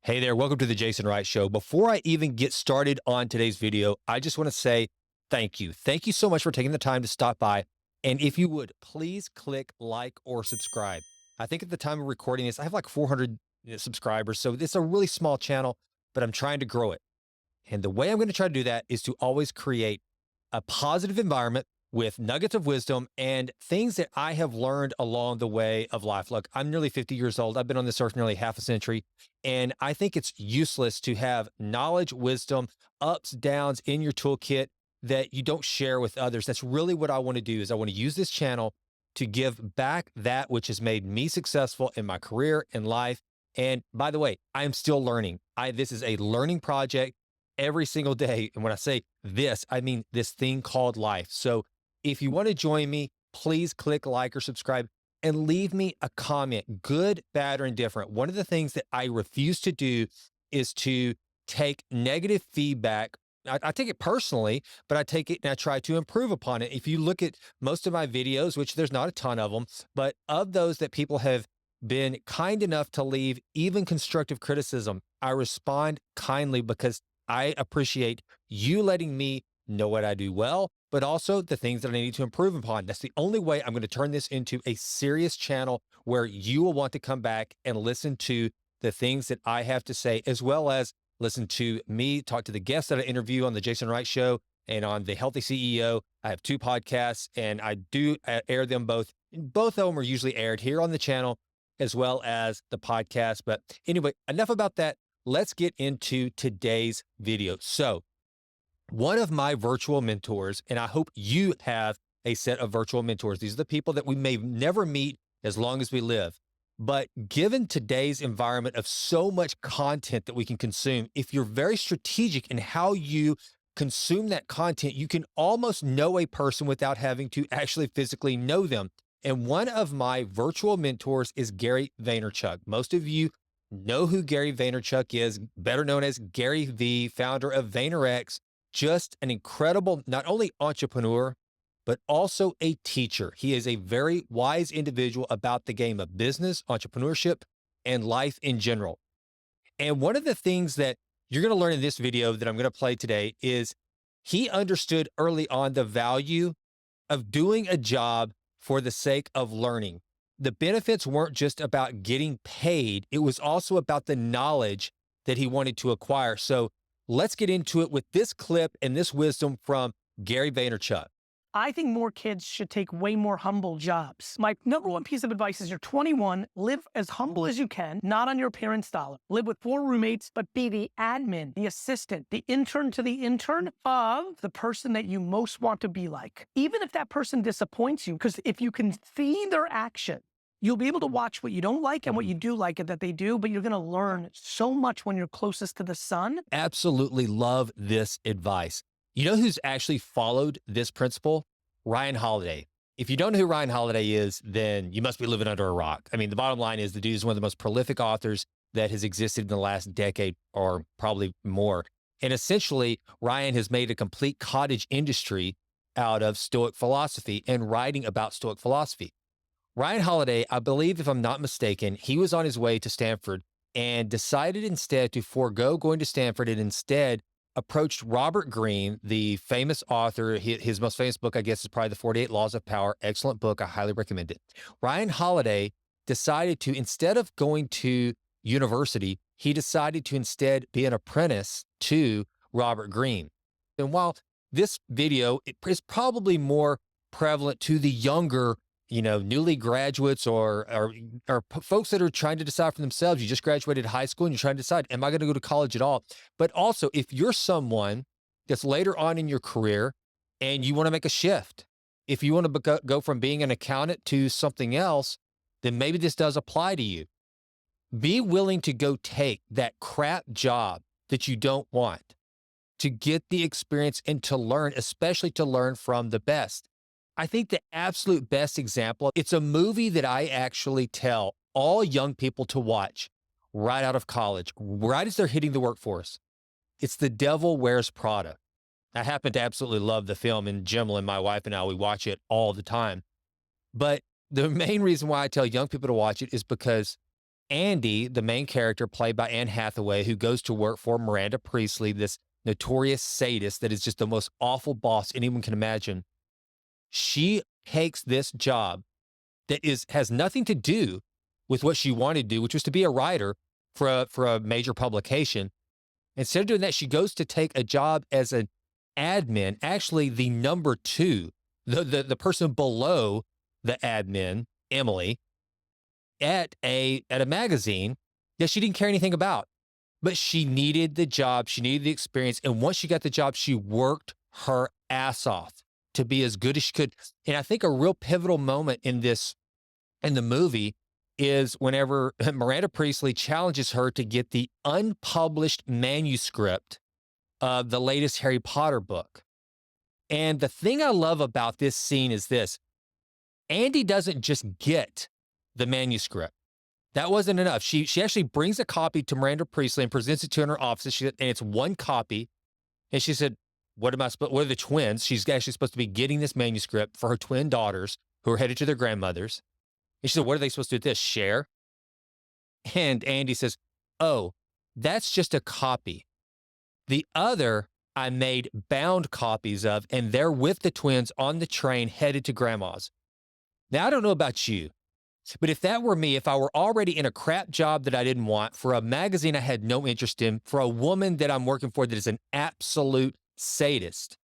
Hey there, welcome to the Jason Wright Show. Before I even get started on today's video, I just want to say thank you. Thank you so much for taking the time to stop by. And if you would, please click like or subscribe. I think at the time of recording this, I have like 400 subscribers. So it's a really small channel, but I'm trying to grow it. And the way I'm going to try to do that is to always create a positive environment with nuggets of wisdom and things that I have learned along the way of life. Look, I'm nearly 50 years old. I've been on this earth nearly half a century. And I think it's useless to have knowledge, wisdom, ups, downs in your toolkit that you don't share with others. That's really what I want to do is I want to use this channel to give back that which has made me successful in my career and life. And by the way, I am still learning. This is a learning project every single day. And when I say this, I mean this thing called life. So if you want to join me, please click like or subscribe and leave me a comment, good, bad, or indifferent. One of the things that I refuse to do is to take negative feedback. I take it personally, but I take it and I try to improve upon it. If you look at most of my videos, which there's not a ton of them, but of those that people have been kind enough to leave even constructive criticism, I respond kindly because I appreciate you letting me know what I do well, but also the things that I need to improve upon. That's the only way I'm going to turn this into a serious channel where you will want to come back and listen to the things that I have to say, as well as listen to me talk to the guests that I interview on the Jason Wright Show and on the Healthy CEO. I have two podcasts and I do air them both. Both of them are usually aired here on the channel as well as the podcast. But anyway, enough about that. Let's get into today's video. So one of my virtual mentors, and I hope you have a set of virtual mentors. These are the people that we may never meet as long as we live. But given today's environment of so much content that we can consume, if you're very strategic in how you consume that content, you can almost know a person without having to actually physically know them. And one of my virtual mentors is Gary Vaynerchuk. Most of you know who Gary Vaynerchuk is, better known as Gary V, founder of VaynerX. Just an incredible, not only entrepreneur, but also a teacher. He is a very wise individual about the game of business, entrepreneurship, and life in general. And one of the things that you're going to learn in this video that I'm going to play today is he understood early on the value of doing a job for the sake of learning. The benefits weren't just about getting paid. It was also about the knowledge that he wanted to acquire. So let's get into it with this clip and this wisdom from Gary Vaynerchuk. I think more kids should take way more humble jobs. My number one piece of advice is you're 21, live as humble as you can, not on your parents' dollar. Live with 4 roommates, but be the admin, the assistant, the intern to the intern of the person that you most want to be like. Even if that person disappoints you, because if you can see their action, you'll be able to watch what you don't like and what you do like that they do, but you're going to learn so much when you're closest to the sun. Absolutely love this advice. You know who's actually followed this principle? Ryan Holiday. If you don't know who Ryan Holiday is, then you must be living under a rock. I mean, the bottom line is the dude is one of the most prolific authors that has existed in the last decade or probably more. And essentially, Ryan has made a complete cottage industry out of Stoic philosophy and writing about Stoic philosophy. Ryan Holiday, I believe, if I'm not mistaken, he was on his way to Stanford and decided instead to forego going to Stanford and instead approached Robert Greene, the famous author. His most famous book, I guess, is probably The 48 Laws of Power. Excellent book. I highly recommend it. Ryan Holiday decided to, instead of going to university, he decided to instead be an apprentice to Robert Greene. And while this video is probably more prevalent to the younger newly graduates or folks that are trying to decide for themselves. You just graduated high school and you're trying to decide, am I going to go to college at all? But also, if you're someone that's later on in your career and you want to make a shift, if you want to go from being an accountant to something else, then maybe this does apply to you. Be willing to go take that crap job that you don't want to get the experience and to learn, especially to learn from the best. I think the absolute best example, it's a movie that I actually tell all young people to watch right out of college, right as they're hitting the workforce. It's The Devil Wears Prada. I happen to absolutely love the film, and Jim and my wife and I, we watch it all the time. But the main reason why I tell young people to watch it is because Andy, the main character played by Anne Hathaway, who goes to work for Miranda Priestley, this notorious sadist that is just the most awful boss anyone can imagine. She takes this job that has nothing to do with what she wanted to do, which was to be a writer for a major publication. Instead of doing that, she goes to take a job as an admin, actually the number two, the person below the admin, Emily, at a magazine that she didn't care anything about. But she needed the job, she needed the experience, and once she got the job, she worked her ass off to be as good as she could. And I think a real pivotal moment in the movie is whenever Miranda Priestley challenges her to get the unpublished manuscript of the latest Harry Potter book. And the thing I love about this scene is this: Andy doesn't just get the manuscript. That wasn't enough. She actually brings a copy to Miranda Priestley and presents it to her in her office. And it's one copy. And she said, what are the twins? She's actually supposed to be getting this manuscript for her twin daughters who are headed to their grandmothers. And she said, what are they supposed to do with this? Share? And Andy says, oh, that's just a copy. The other I made bound copies of, and they're with the twins on the train headed to grandma's. Now, I don't know about you, but if that were me, if I were already in a crap job that I didn't want, for a magazine I had no interest in, for a woman that I'm working for that is an absolute sadist,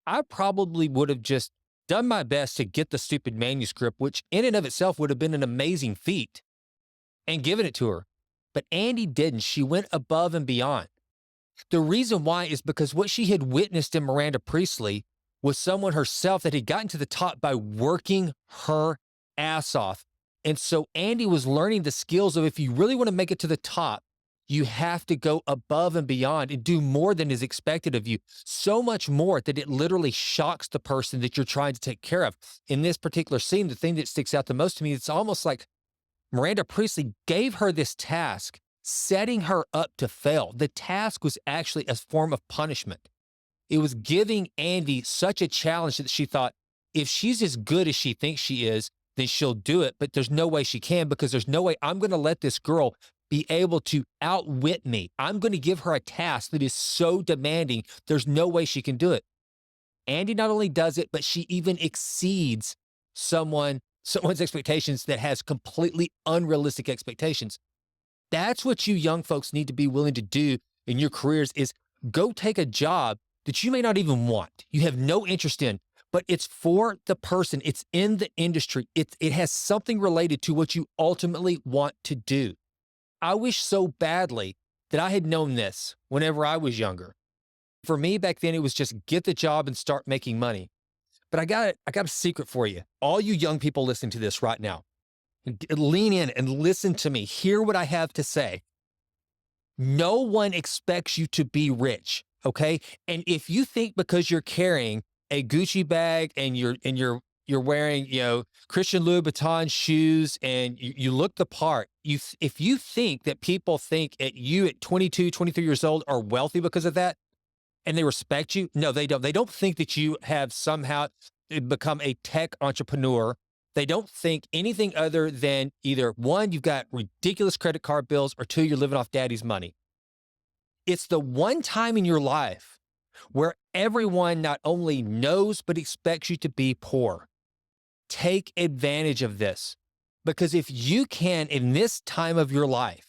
I probably would have just done my best to get the stupid manuscript, which in and of itself would have been an amazing feat, and given it to her. But Andy didn't. She went above and beyond. The reason why is because what she had witnessed in Miranda Priestley was someone herself that had gotten to the top by working her ass off. And so Andy was learning the skills of, if you really want to make it to the top, you have to go above and beyond and do more than is expected of you. So much more that it literally shocks the person that you're trying to take care of. In this particular scene, the thing that sticks out the most to me, it's almost like Miranda Priestley gave her this task, setting her up to fail. The task was actually a form of punishment. It was giving Andy such a challenge that she thought, if she's as good as she thinks she is, then she'll do it. But there's no way she can, because there's no way I'm going to let this girl be able to outwit me. I'm going to give her a task that is so demanding, there's no way she can do it. Andy not only does it, but she even exceeds someone's expectations that has completely unrealistic expectations. That's what you young folks need to be willing to do in your careers, is go take a job that you may not even want, you have no interest in, but it's for the person, it's in the industry, it has something related to what you ultimately want to do. I wish so badly that I had known this whenever I was younger. For me back then, it was just get the job and start making money. But I got a secret for you. All you young people listening to this right now, lean in and listen to me. Hear what I have to say. No one expects you to be rich, okay? And if you think because you're carrying a Gucci bag and you're wearing, Christian Louboutin shoes and you look the part, if you think that people think you at 22, 23 years old are wealthy because of that, and they respect you, no, they don't. They don't think that you have somehow become a tech entrepreneur. They don't think anything other than either, one, you've got ridiculous credit card bills, or two, you're living off daddy's money. It's the one time in your life where everyone not only knows, but expects you to be poor. Take advantage of this, because if you can, in this time of your life,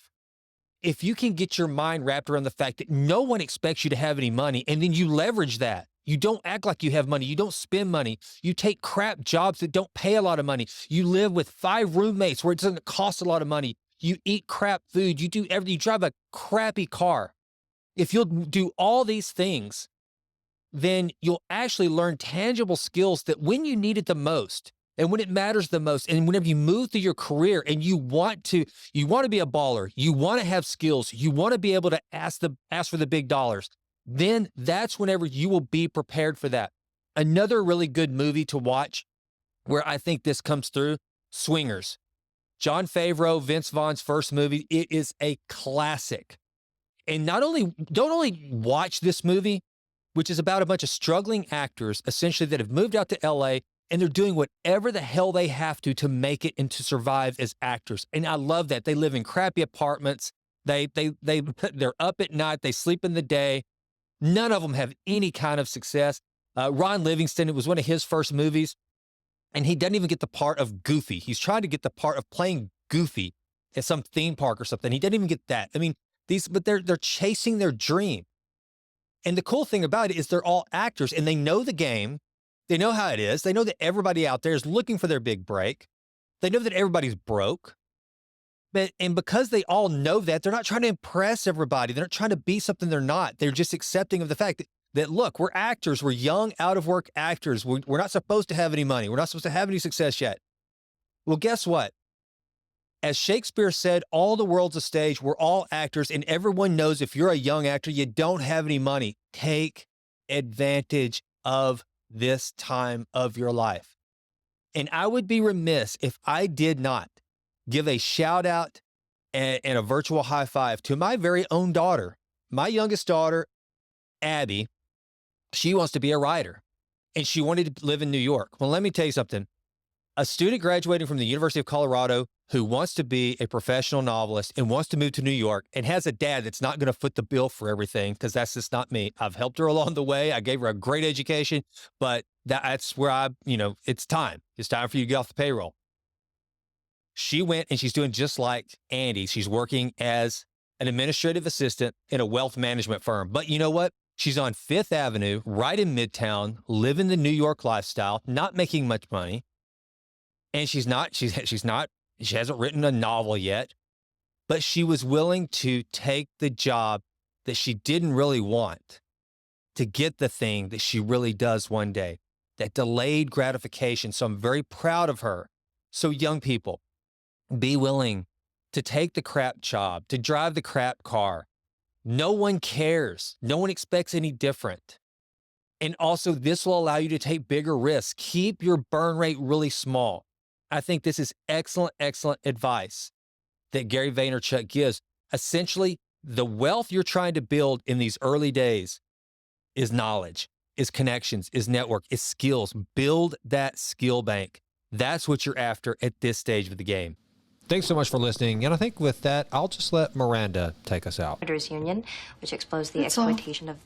if you can get your mind wrapped around the fact that no one expects you to have any money, and then you leverage that, you don't act like you have money, you don't spend money, you take crap jobs that don't pay a lot of money, you live with 5 roommates where it doesn't cost a lot of money, you eat crap food, you do everything, you drive a crappy car. If you'll do all these things, then you'll actually learn tangible skills that when you need it the most, and when it matters the most, and whenever you move through your career and you want to be a baller, you want to have skills, you want to be able to ask for the big dollars, then that's whenever you will be prepared for that. Another really good movie to watch where I think this comes through, Swingers. Jon Favreau, Vince Vaughn's first movie. It is a classic. And don't only watch this movie, which is about a bunch of struggling actors, essentially, that have moved out to LA and they're doing whatever the hell they have to make it and to survive as actors. And I love that. They live in crappy apartments. They're up at night. They sleep in the day. None of them have any kind of success. Ron Livingston, it was one of his first movies, and he doesn't even get the part of Goofy. He's trying to get the part of playing Goofy at some theme park or something. He doesn't even get that. I mean, but they're chasing their dream. And the cool thing about it is they're all actors, and they know the game. They know how it is. They know that everybody out there is looking for their big break. They know that everybody's broke. And because they all know that, they're not trying to impress everybody. They're not trying to be something they're not. They're just accepting of the fact that look, we're actors. We're young, out-of-work actors. We're not supposed to have any money. We're not supposed to have any success yet. Well, guess what? As Shakespeare said, all the world's a stage. We're all actors, and everyone knows if you're a young actor, you don't have any money. Take advantage of this time of your life. And I would be remiss if I did not give a shout out and a virtual high five to my very own daughter, my youngest daughter, Abby. She wants to be a writer, and she wanted to live in New York. Well, let me tell you something. A student graduating from the University of Colorado who wants to be a professional novelist and wants to move to New York and has a dad that's not going to foot the bill for everything, because that's just not me. I've helped her along the way. I gave her a great education, but that's where it's time. It's time for you to get off the payroll. She went and she's doing just like Andy. She's working as an administrative assistant in a wealth management firm. But you know what? She's on Fifth Avenue, right in Midtown, living the New York lifestyle, not making much money. And she hasn't written a novel yet, but she was willing to take the job that she didn't really want to get the thing that she really does one day, that delayed gratification. So I'm very proud of her. So young people, be willing to take the crap job, to drive the crap car. No one cares. No one expects any different. And also, this will allow you to take bigger risks. Keep your burn rate really small. I think this is excellent, excellent advice that Gary Vaynerchuk gives. Essentially, the wealth you're trying to build in these early days is knowledge, is connections, is network, is skills. Build that skill bank. That's what you're after at this stage of the game. Thanks so much for listening. And I think with that, I'll just let Miranda take us out. Union, which exposed the exploitation of